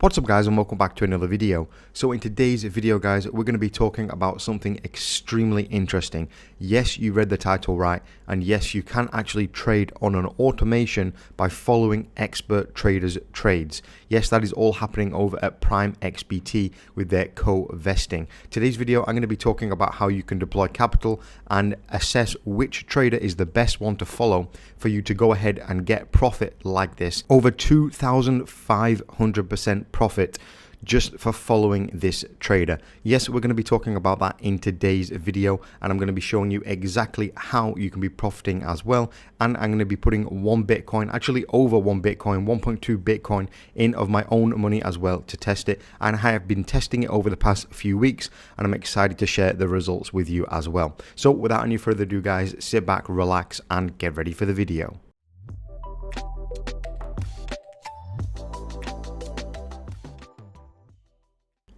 What's up guys, and welcome back to another video. So in today's video guys, we're going to be talking about something extremely interesting. Yes, you read the title right, and yes, you can actually trade on an automation by following expert traders' trades. Yes, that is all happening over at Prime XBT with their co-vesting. Today's video, I'm going to be talking about how you can deploy capital and assess which trader is the best one to follow for you to go ahead and get profit like this. Over 2,500% profit just for following this trader. Yes, we're going to be talking about that in today's video, and I'm going to be showing you exactly how you can be profiting as well. And I'm going to be putting one Bitcoin, actually over one Bitcoin, 1.2 Bitcoin in of my own money as well to test it. And I have been testing it over the past few weeks, and I'm excited to share the results with you as well. So without any further ado guys, sit back, relax, and get ready for the video.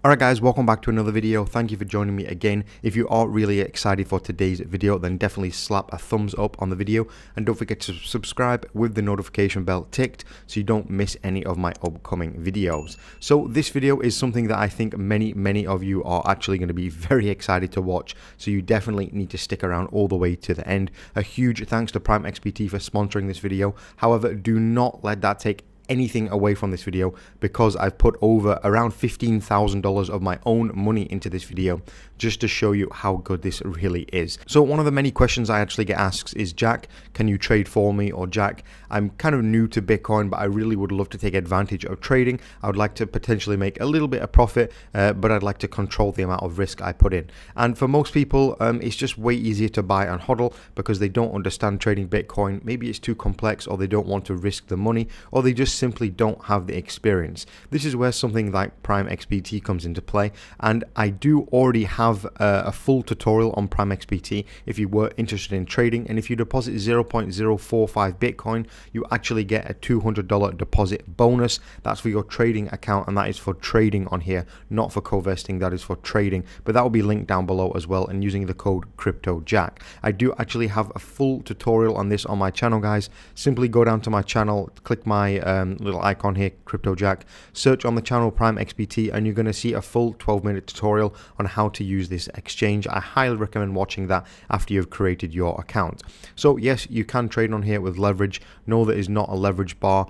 Alright guys, welcome back to another video. Thank you for joining me again. If you are really excited for today's video, then definitely slap a thumbs up on the video, and don't forget to subscribe with the notification bell ticked so you don't miss any of my upcoming videos. So this video is something that I think many of you are actually going to be very excited to watch, so you definitely need to stick around all the way to the end. A huge thanks to Prime XBT for sponsoring this video. However, do not let that take anything away from this video, because I've put over around $15,000 of my own money into this video just to show you how good this really is. So one of the many questions I actually get asked is, Jack, can you trade for me? Or Jack, I'm kind of new to Bitcoin, but I really would love to take advantage of trading. I would like to potentially make a little bit of profit, but I'd like to control the amount of risk I put in. And for most people, it's just way easier to buy and hodl because they don't understand trading Bitcoin. Maybe it's too complex, or they don't want to risk the money, or they just simply don't have the experience. This is where something like Prime XBT comes into play, and I do already have a full tutorial on Prime XBT if you were interested in trading. And if you deposit 0.045 Bitcoin, you actually get a $200 deposit bonus. That's for your trading account, and that is for trading on here, not for co-vesting. That is for trading, but that will be linked down below as well, and using the code CryptoJack. I do actually have a full tutorial on this on my channel guys. Simply go down to my channel, click my little icon here, CryptoJack, search on the channel Prime XBT, and you're going to see a full 12-minute tutorial on how to use this exchange. I highly recommend watching that after you've created your account. So yes, you can trade on here with leverage. No, there is not a leverage bar.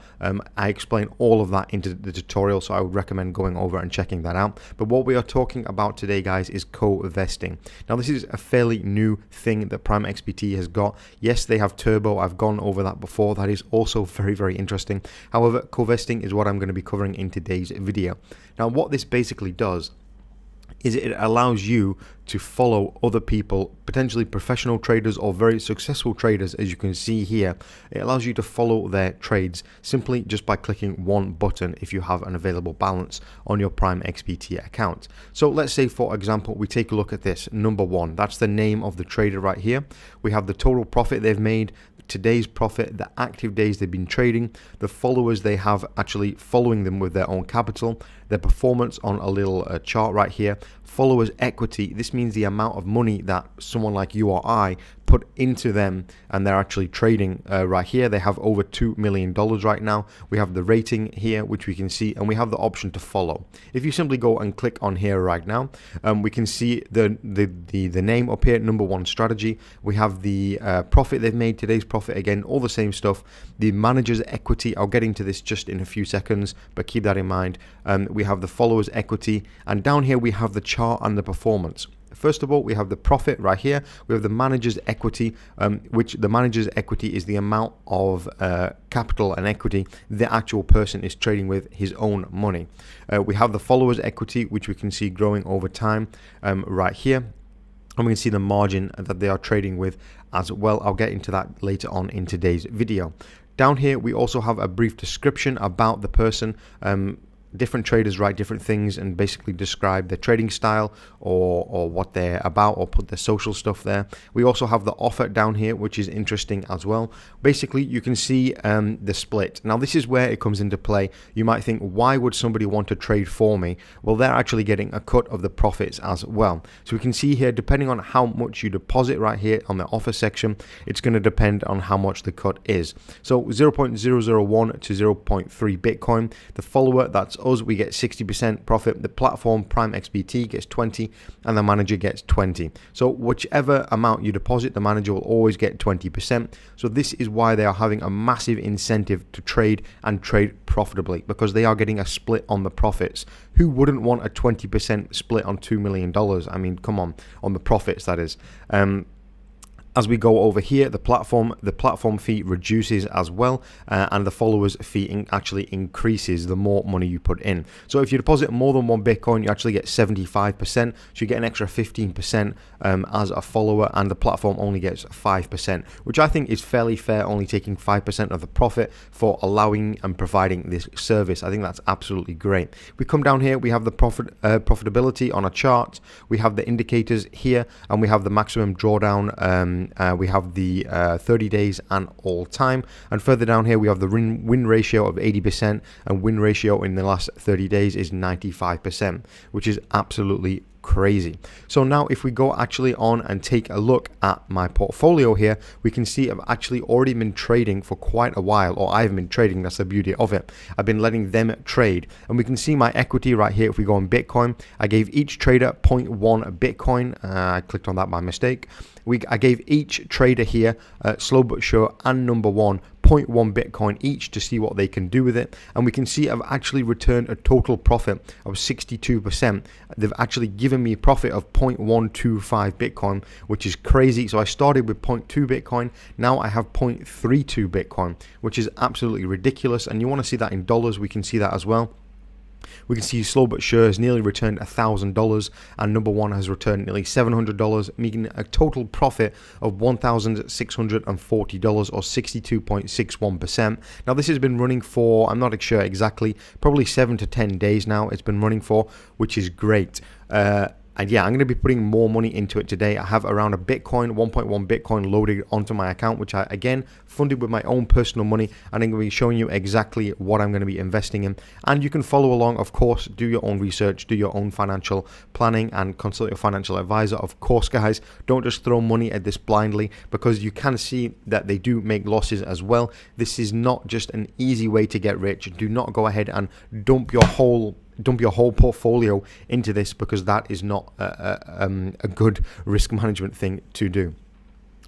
I explain all of that into the tutorial, so I would recommend going over and checking that out. But what we are talking about today guys is co-vesting. Now this is a fairly new thing that Prime XBT has got. Yes, they have turbo. I've gone over that before. That is also very interesting. However, co-vesting is what I'm going to be covering in today's video. Now what this basically does is it allows you to follow other people, potentially professional traders or very successful traders. As you can see here, it allows you to follow their trades simply just by clicking one button if you have an available balance on your Prime XBT account. So let's say, for example, we take a look at this number one. That's the name of the trader right here. We have the total profit they've made, today's profit, the active days they've been trading, the followers they have actually following them with their own capital, their performance on a little chart right here, followers equity. This means the amount of money that someone like you or I put into them, and they're actually trading right here. They have over $2 million right now. We have the rating here, which we can see, and we have the option to follow. If you simply go and click on here right now, we can see the name up here, number one strategy. We have the profit they've made, today's profit, again, all the same stuff. The manager's equity, I'll get into this just in a few seconds, but keep that in mind. We have the followers equity, and down here we have the chart and the performance. First of all, we have the profit right here. We have the manager's equity, which the manager's equity is the amount of capital and equity the actual person is trading with his own money. We have the followers equity, which we can see growing over time right here. And we can see the margin that they are trading with as well. I'll get into that later on in today's video. Down here, we also have a brief description about the person. Different traders write different things and basically describe their trading style or what they're about, or put their social stuff there. We also have the offer down here, which is interesting as well. Basically, you can see the split. Now, this is where it comes into play. You might think, why would somebody want to trade for me? Well, they're actually getting a cut of the profits as well. So we can see here, depending on how much you deposit right here on the offer section, it's going to depend on how much the cut is. So 0.001 to 0.3 Bitcoin. The follower, that's us, we get 60% profit. The platform Prime XBT gets 20, and the manager gets 20. So whichever amount you deposit, the manager will always get 20%. So this is why they are having a massive incentive to trade and trade profitably, because they are getting a split on the profits. Who wouldn't want a 20% split on $2 million? I mean, come on the profits, that is. As we go over here, the platform fee reduces as well, and the followers fee actually increases the more money you put in. So if you deposit more than 1 Bitcoin, you actually get 75%, so you get an extra 15% as a follower, and the platform only gets 5%, which I think is fairly fair, only taking 5% of the profit for allowing and providing this service. I think that's absolutely great. We come down here, we have the profitability on a chart, we have the indicators here, and we have the maximum drawdown. We have the 30 days and all time, and further down here we have the win ratio of 80%, and win ratio in the last 30 days is 95%, which is absolutely crazy. So now if we go actually on and take a look at my portfolio here, we can see I've actually already been trading for quite a while, or I've been trading. That's the beauty of it. I've been letting them trade, and we can see my equity right here. If we go on Bitcoin, I gave each trader 0.1 Bitcoin. I clicked on that by mistake. I gave each trader here, Slow But Sure and Number One, 0.1 Bitcoin each to see what they can do with it, and we can see I've actually returned a total profit of 62%. They've actually given me a profit of 0.125 Bitcoin, which is crazy. So I started with 0.2 Bitcoin, now I have 0.32 Bitcoin, which is absolutely ridiculous. And you want to see that in dollars, we can see that as well. We can see Slow But Sure has nearly returned $1,000, and Number One has returned nearly $700, making a total profit of $1,640, or 62.61%. Now this has been running for, I'm not sure exactly, probably 7 to 10 days now it's been running for, which is great. And yeah, I'm going to be putting more money into it today. I have around a Bitcoin, 1.1 Bitcoin loaded onto my account, which I, again, funded with my own personal money. And I'm going to be showing you exactly what I'm going to be investing in. And you can follow along, of course, do your own research, do your own financial planning, and consult your financial advisor. Of course, guys, don't just throw money at this blindly, because you can see that they do make losses as well. This is not just an easy way to get rich. Do not go ahead and dump your whole portfolio into this, because that is not a good risk management thing to do.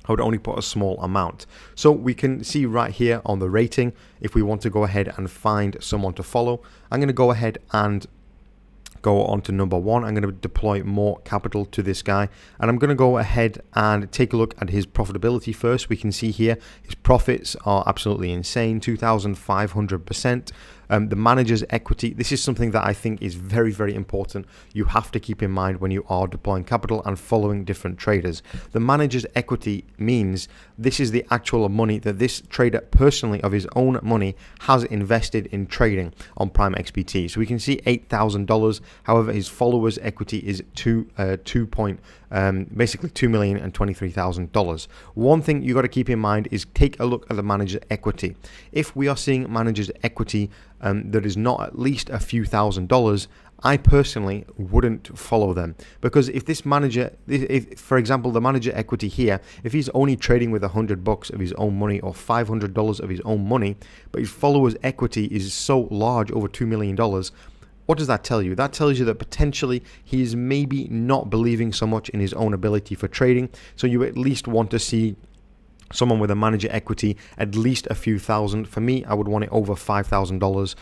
I would only put a small amount. So we can see right here on the rating, if we want to go ahead and find someone to follow, I'm going to go ahead and go on to Number One. I'm going to deploy more capital to this guy, and I'm going to go ahead and take a look at his profitability first. We can see here his profits are absolutely insane, 2,500%. The manager's equity, this is something that I think is very, very important. You have to keep in mind when you are deploying capital and following different traders. The manager's equity means this is the actual money that this trader personally of his own money has invested in trading on Prime XBT. So we can see $8,000. However, his followers' equity is basically $2,023,000. One thing you got to keep in mind is take a look at the manager's equity. If we are seeing manager's equity that is not at least a few $1,000s, I personally wouldn't follow them, because if this manager, if for example the manager equity here, if he's only trading with $100 of his own money or $500 of his own money, but his followers' equity is so large, over $2 million, what does that tell you? That tells you that potentially he is maybe not believing so much in his own ability for trading. So you at least want to see someone with a manager equity at least a few thousand. For me, I would want it over $5,000,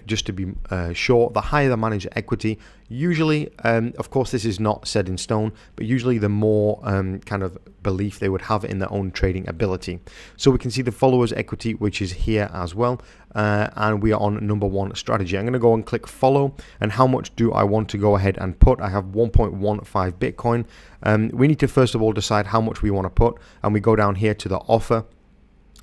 just to be sure. The higher the manager equity, usually, of course this is not set in stone, but usually the more kind of belief they would have in their own trading ability. So we can see the followers equity, which is here as well, and we are on Number One strategy. I'm going to go and click follow, and how much do I want to go ahead and put? I have 1.15 Bitcoin. We need to first of all decide how much we want to put, and we go down here to the offer.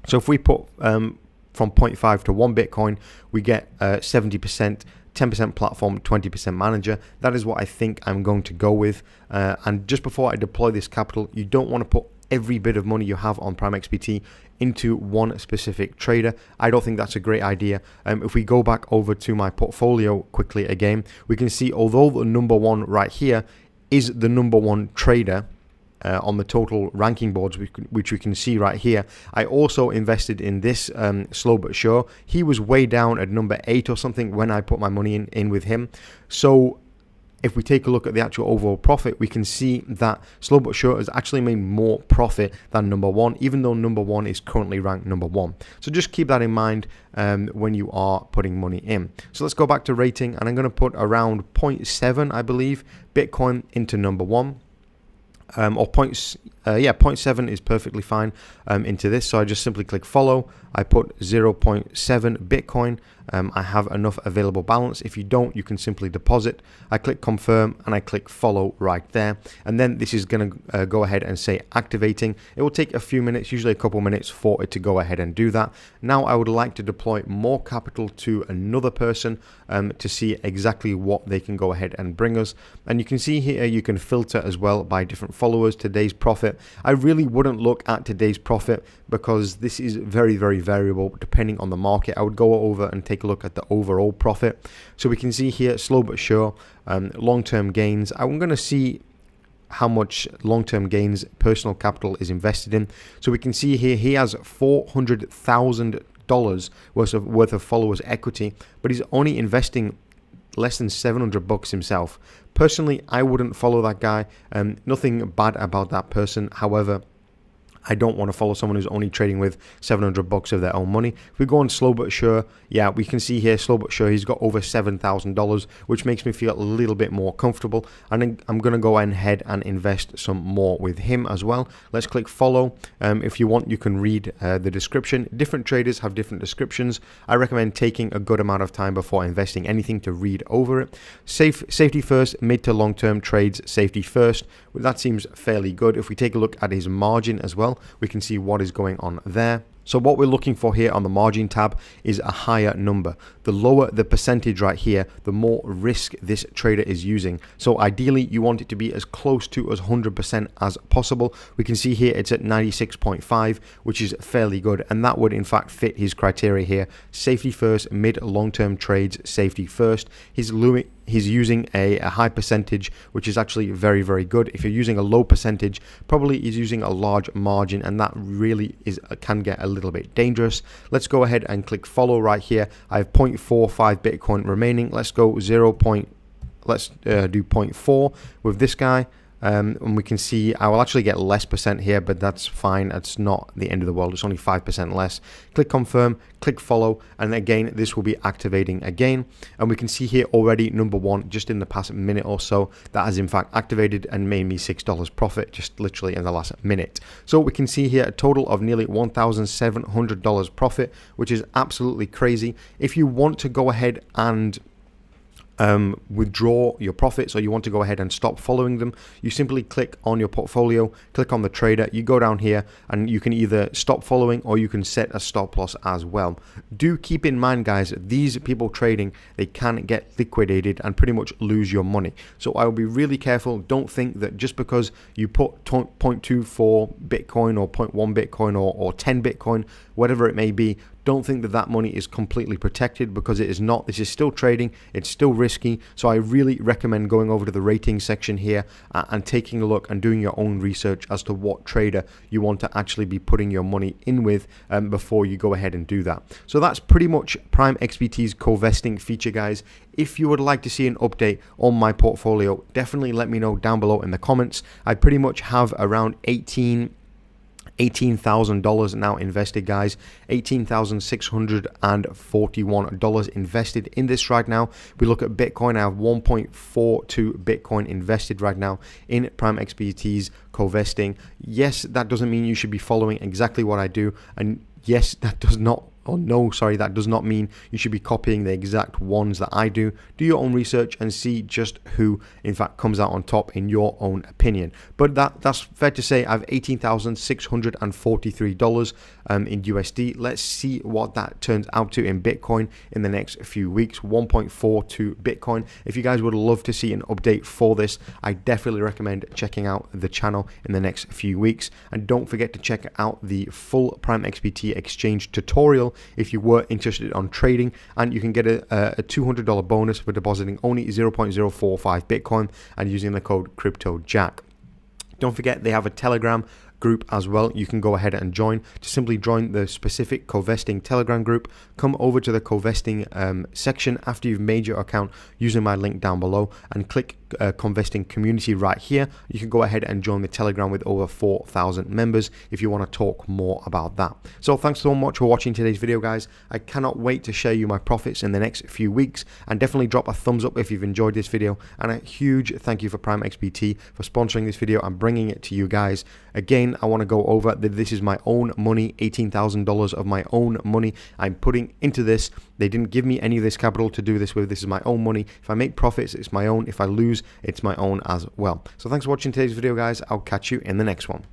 So if we put from 0.5 to 1 Bitcoin, we get 70%, 10% platform, 20% manager. That is what I think I'm going to go with. And just before I deploy this capital, you don't want to put every bit of money you have on Prime XBT into one specific trader. I don't think that's a great idea. If we go back over to my portfolio quickly again, we can see although the Number One right here is the Number One trader, on the total ranking boards, which we can see right here. I also invested in this Slow But Sure. He was way down at number 8 or something when I put my money in with him. So if we take a look at the actual overall profit, we can see that Slow But Sure has actually made more profit than number 1, even though number 1 is currently ranked number 1. So just keep that in mind when you are putting money in. So let's go back to rating, and I'm going to put around 0.7, I believe, Bitcoin into number 1. Or 0.7 is perfectly fine into this. So I just simply click follow. I put 0.7 Bitcoin. I have enough available balance. If you don't, you can simply deposit. I click confirm and I click follow right there. And then this is going to go ahead and say activating. It will take a few minutes, usually a couple minutes, for it to go ahead and do that. Now I would like to deploy more capital to another person to see exactly what they can go ahead and bring us. And you can see here you can filter as well by different followers, today's profit. I really wouldn't look at today's profit because this is very, very variable depending on the market. I would go over and take a look at the overall profit. So we can see here Slow But Sure, long-term gains. I'm going to see how much long-term gains personal capital is invested in. So we can see here he has $400,000 worth of followers equity, but he's only investing less than $700 himself. Personally, I wouldn't follow that guy. Nothing bad about that person. However, I don't want to follow someone who's only trading with $700 of their own money. If we go on Slow But Sure, yeah, we can see here Slow But Sure, he's got over $7,000, which makes me feel a little bit more comfortable. And I'm going to go ahead and invest some more with him as well. Let's click follow. If you want, you can read the description. Different traders have different descriptions. I recommend taking a good amount of time before investing anything to read over it. Safety first, mid to long term trades, safety first. Well, that seems fairly good. If we take a look at his margin as well, we can see what is going on there. So what we're looking for here on the margin tab is a higher number. The lower the percentage right here, the more risk this trader is using. So ideally, you want it to be as close to as 100% as possible. We can see here it's at 96.5, which is fairly good. And that would in fact fit his criteria here. Safety first, mid long-term trades, safety first. He's using a high percentage, which is actually very, very good. If you're using a low percentage, probably he's using a large margin, and that really can get a little bit dangerous. Let's go ahead and click follow right here. I have 0.45 Bitcoin remaining. Let's go let's do 0.4 with this guy. And we can see I will actually get less percent here, but that's fine. That's not the end of the world. It's only 5% less. Click confirm, click follow, and again, this will be activating again. And we can see here already number 1, just in the past minute or so, that has in fact activated and made me $6 profit just literally in the last minute. So we can see here a total of nearly $1,700 profit, which is absolutely crazy. If you want to go ahead and withdraw your profits, or you want to go ahead and stop following them, you simply click on your portfolio, click on the trader, you go down here, and you can either stop following or you can set a stop loss as well. Do keep in mind, guys, these people trading, they can get liquidated and pretty much lose your money. So I will be really careful. Don't think that just because you put 0.24 Bitcoin or 0.1 Bitcoin or 10 Bitcoin, whatever it may be, don't think that that money is completely protected, because it is not. This is still trading. It's still risky. So I really recommend going over to the rating section here and taking a look and doing your own research as to what trader you want to actually be putting your money in with before you go ahead and do that. So that's pretty much PrimeXBT's co-vesting feature, guys. If you would like to see an update on my portfolio, definitely let me know down below in the comments. I pretty much have around $18,000 now invested, guys. $18,641 invested in this right now. If we look at Bitcoin, I have 1.42 Bitcoin invested right now in PrimeXBT's Covesting. Yes, that doesn't mean you should be following exactly what I do, and yes, that does not that does not mean you should be copying the exact ones that I do. Do your own research and see just who in fact comes out on top in your own opinion. But that's fair to say. I have $18,643 in USD. Let's see what that turns out to in Bitcoin in the next few weeks. 1.42 Bitcoin. If you guys would love to see an update for this, I definitely recommend checking out the channel in the next few weeks. And don't forget to check out the full PrimeXBT exchange tutorial if you were interested on trading, and you can get a $200 bonus for depositing only 0.045 Bitcoin and using the code CryptoJack. Don't forget they have a Telegram group as well. You can go ahead and join. To simply join the specific Covesting Telegram group, come over to the Covesting section after you've made your account using my link down below and click Covesting community right here. You can go ahead and join the Telegram with over 4,000 members if you want to talk more about that. So thanks so much for watching today's video, guys. I cannot wait to share you my profits in the next few weeks, and definitely drop a thumbs up if you've enjoyed this video, and a huge thank you for PrimeXBT for sponsoring this video and bringing it to you guys. Again, I want to go over that this is my own money, $18,000 of my own money I'm putting into this. They didn't give me any of this capital to do this with. This is my own money. If I make profits, it's my own. If I lose, it's my own as well. So thanks for watching today's video, guys. I'll catch you in the next one.